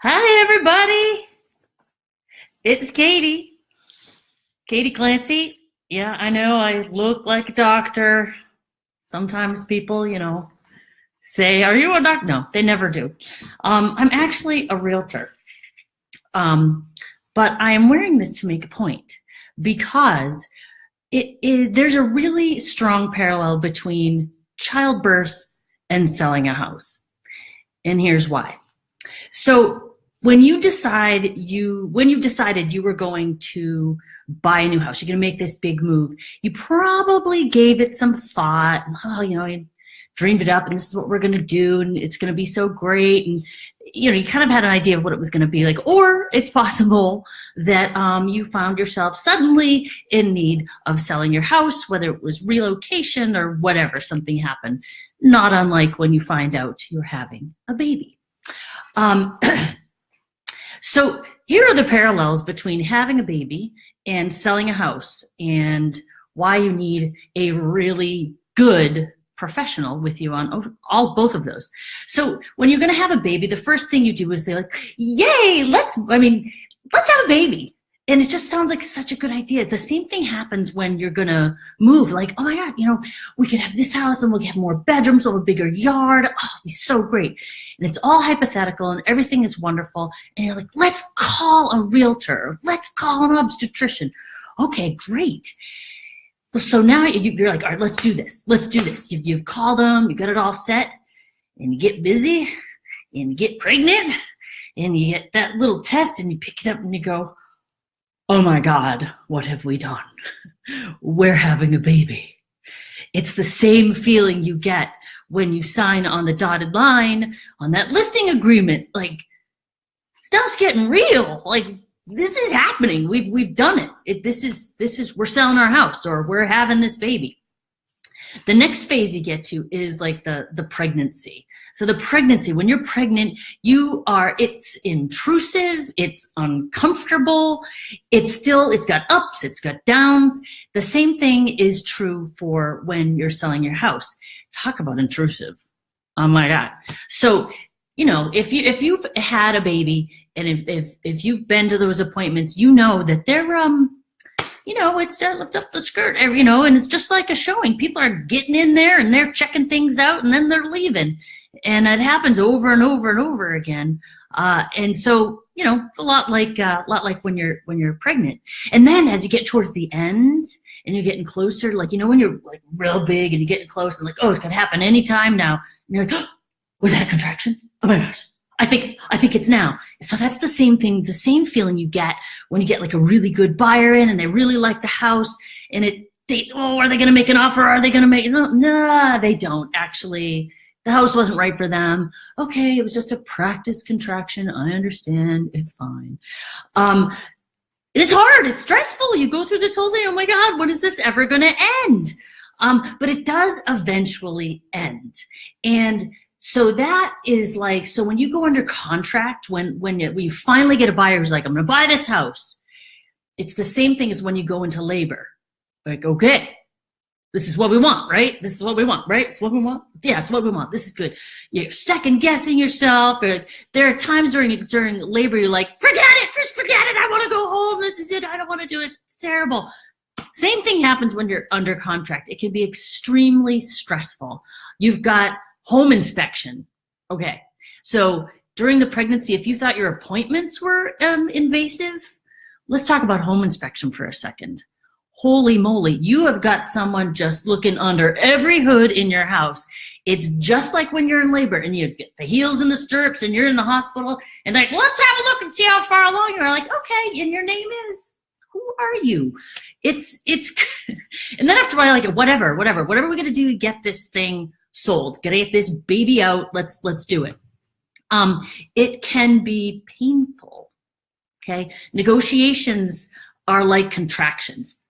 Hi, everybody. It's Katie Clancy. Yeah, I know I look like a doctor. Sometimes people, say, "Are you a doctor?" No, they never do. I'm actually a realtor. Um, but I am wearing this to make a point because there's a really strong parallel between childbirth and selling a house. And here's why. So when you decided you were going to buy a new house, you're going to make this big move, you probably gave it some thought. Oh, you dreamed it up, and this is what we're going to do, and it's going to be so great. And you kind of had an idea of what it was going to be like. Or it's possible that you found yourself suddenly in need of selling your house, whether it was relocation or whatever, something happened. Not unlike when you find out you're having a baby. Um, so here are the parallels between having a baby and selling a house, and why you need a really good professional with you on both of those. So when you're going to have a baby, the first thing you do is they're like, "Yay, let's have a baby." And it just sounds like such a good idea. The same thing happens when you're going to move. Like, "Oh my God, we could have this house and we'll have more bedrooms, we'll have a bigger yard. Oh, it'll be so great." And it's all hypothetical and everything is wonderful. And you're like, "Let's call a realtor. Let's call an obstetrician." Okay, great. So now you're like, "All right, let's do this. Let's do this." You've called them, you got it all set, and you get busy and you get pregnant and you get that little test and you pick it up and you go, "Oh my God, what have we done? We're having a baby." It's the same feeling you get when you sign on the dotted line on that listing agreement. Like, stuff's getting real. Like, this is happening. We've done it. This is we're selling our house or we're having this baby. The next phase you get to is like the pregnancy. So the pregnancy, when you're pregnant, it's intrusive, it's uncomfortable, it's got ups, it's got downs. The same thing is true for when you're selling your house. Talk about intrusive. Oh my God. So, if you've had a baby and if you've been to those appointments, that they're it's lift up the skirt, and it's just like a showing. People are getting in there and they're checking things out and then they're leaving. And it happens over and over and over again. And so, it's a lot like when you're pregnant. And then as you get towards the end and you're getting closer, like, when you're like real big and you're getting close and like, "Oh, it could happen anytime now." And you're like, "Oh, was that a contraction? Oh my gosh. I think it's now." So that's the same thing, the same feeling you get when you get like a really good buyer in and they really like the house and are they going to make an offer? Are they going to make it? No, they don't actually. The house wasn't right for them. Okay, it was just a practice contraction. I understand. It's fine. And it's hard. It's stressful. You go through this whole thing. Oh my God, when is this ever going to end? But it does eventually end. And so that is like, so when you go under contract, when you finally get a buyer who's like, "I'm going to buy this house," it's the same thing as when you go into labor. Like, okay, this is what we want, right? This is what we want, right? It's what we want. Yeah, it's what we want. This is good. You're second guessing yourself. Or like, there are times during labor you're like, forget it. I want to go home. This is it. I don't want to do it. It's terrible. Same thing happens when you're under contract. It can be extremely stressful. You've got home inspection. Okay, so during the pregnancy, if you thought your appointments were invasive, let's talk about home inspection for a second. Holy moly, you have got someone just looking under every hood in your house. It's just like when you're in labor and you get the heels in the stirrups and you're in the hospital and like, "Let's have a look and see how far along you are." Like, okay, and your name is, who are you? It's and then after a while, like, whatever we're going to do to get this thing sold, gotta get this baby out, let's do it. It can be painful. Okay, negotiations are like contractions.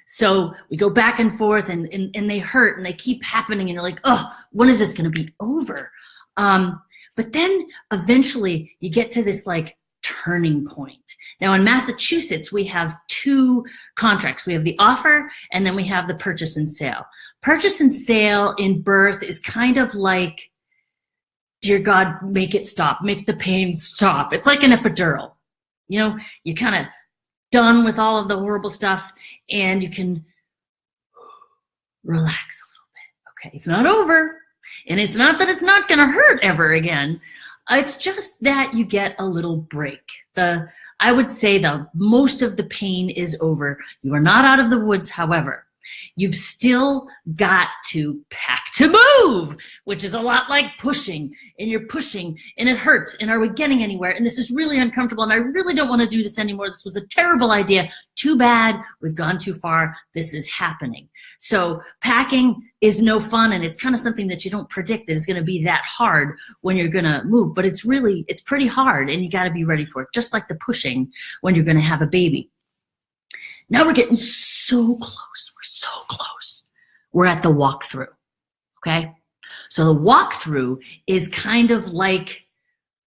So we go back and forth and they hurt and they keep happening and you're like, "Oh, when is this going to be over?" But then eventually you get to this like turning point. Now in Massachusetts, we have two contracts. We have the offer and then we have the purchase and sale. Purchase and sale in birth is kind of like dear God, make it stop, make the pain stop. It's like an epidural. You know, you're kind of done with all of the horrible stuff and you can relax a little bit. Okay, it's not over. And it's not that it's not going to hurt ever again. It's just that you get a little break. I would say the most of the pain is over. You are not out of the woods, however. You've still got to pack to move, which is a lot like pushing, and you're pushing and it hurts. And are we getting anywhere? And this is really uncomfortable. And I really don't want to do this anymore. This was a terrible idea. Too bad. We've gone too far. This is happening. So packing is no fun. And it's kind of something that you don't predict that is going to be that hard when you're going to move. But it's pretty hard and you got to be ready for it. Just like the pushing when you're going to have a baby. Now we're getting so close. We're so close. We're at the walkthrough, okay? So the walkthrough is kind of like,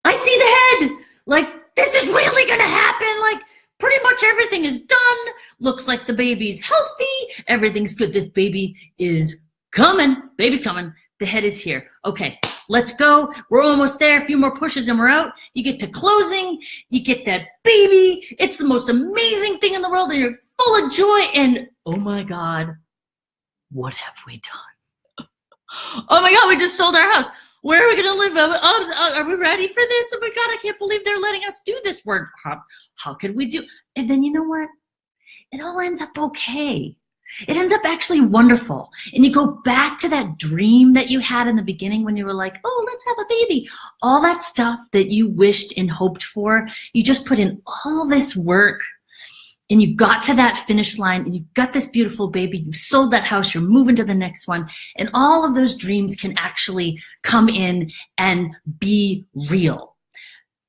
I see the head. Like, this is really going to happen. Like, pretty much everything is done. Looks like the baby's healthy. Everything's good. This baby is coming. Baby's coming. The head is here. Okay, let's go. We're almost there. A few more pushes and we're out. You get to closing. You get that baby. It's the most amazing thing in the world and you're full of joy. And oh my God, what have we done? Oh my God, we just sold our house. Where are we going to live? Are we ready for this? Oh my God, I can't believe they're letting us do this work. How could we do? And then you know what? It all ends up okay. It ends up actually wonderful. And you go back to that dream that you had in the beginning when you were like, oh, let's have a baby. All that stuff that you wished and hoped for, you just put in all this work and you got to that finish line and you've got this beautiful baby. You sold that house. You're moving to the next one. And all of those dreams can actually come in and be real.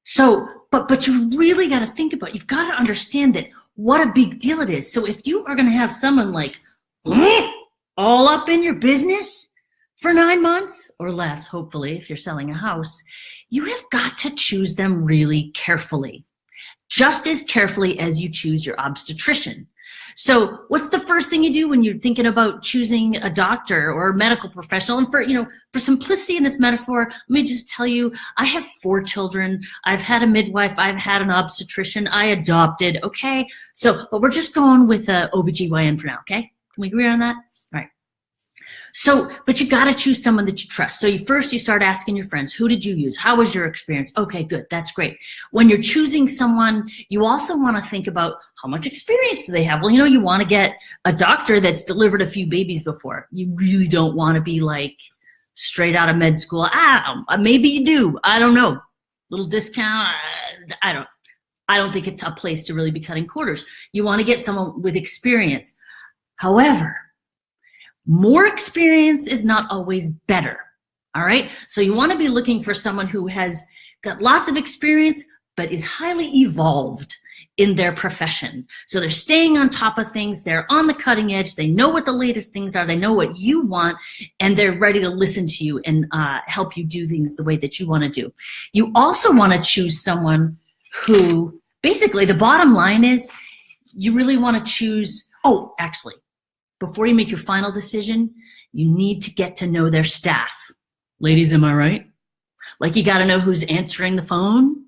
So, but you really got to think about, you've got to understand that what a big deal it is. So if you are going to have someone like all up in your business for 9 months or less, hopefully, if you're selling a house, you have got to choose them really carefully, just as carefully as you choose your obstetrician. So what's the first thing you do when you're thinking about choosing a doctor or a medical professional? And for simplicity in this metaphor, let me just tell you, I have 4 children. I've had a midwife. I've had an obstetrician. I adopted. Okay. So, but we're just going with a OBGYN for now. Okay. Can we agree on that? All right. So, but you got to choose someone that you trust. So you start asking your friends, who did you use? How was your experience? Okay, good. That's great. When you're choosing someone, you also want to think about how much experience do they have? Well, you want to get a doctor that's delivered a few babies before. You really don't want to be like straight out of med school. Maybe you do. I don't know. Little discount. I don't think it's a place to really be cutting corners. You want to get someone with experience. However, more experience is not always better, all right? So you want to be looking for someone who has got lots of experience, but is highly evolved in their profession. So they're staying on top of things, they're on the cutting edge, they know what the latest things are, they know what you want, and they're ready to listen to you and help you do things the way that you want to do. You also want to choose someone who, basically the bottom line is, you really want to choose, before you make your final decision, you need to get to know their staff. Ladies, am I right? Like you got to know who's answering the phone.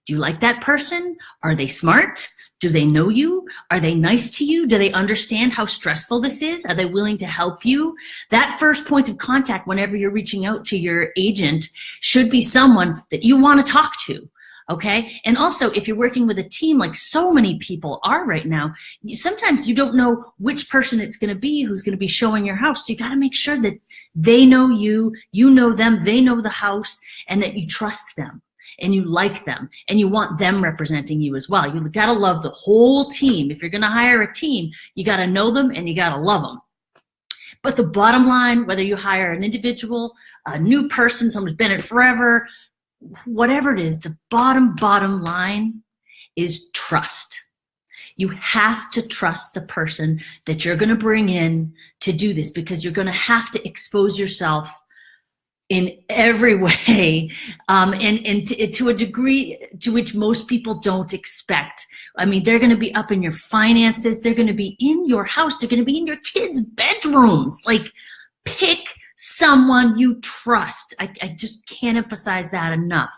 Do you like that person? Are they smart? Do they know you? Are they nice to you? Do they understand how stressful this is? Are they willing to help you? That first point of contact whenever you're reaching out to your agent should be someone that you want to talk to. Okay. And also, if you're working with a team like so many people are right now, sometimes you don't know which person it's going to be who's going to be showing your house. So you got to make sure that they know you, you know them, they know the house, and that you trust them and you like them and you want them representing you as well. You got to love the whole team. If you're going to hire a team, you got to know them and you got to love them. But the bottom line, whether you hire an individual, a new person, someone who's been in it forever, whatever it is, the bottom line is trust. You have to trust the person that you're going to bring in to do this, because you're going to have to expose yourself in every way, and to a degree to which most people don't expect. I mean, they're going to be up in your finances. They're going to be in your house. They're going to be in your kids' bedrooms. Like, pick someone you trust. I just can't emphasize that enough.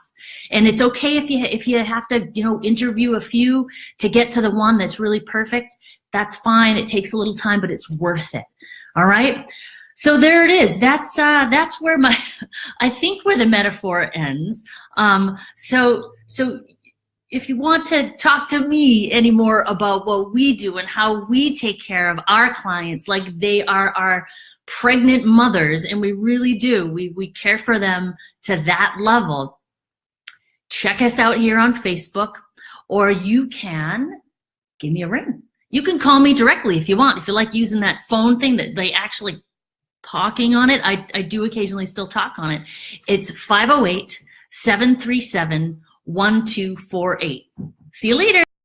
And it's okay if you have to, you know, interview a few to get to the one that's really perfect. That's fine. It takes a little time, but it's worth it. All right. So there it is. That's where I think where the metaphor ends. So if you want to talk to me anymore about what we do and how we take care of our clients like they are our pregnant mothers, and we really do, we care for them to that level, check us out here on Facebook, or you can give me a ring. You can call me directly if you want. If you like using that phone thing that they actually talking on it, I do occasionally still talk on it. It's 508-737-1248. See you later.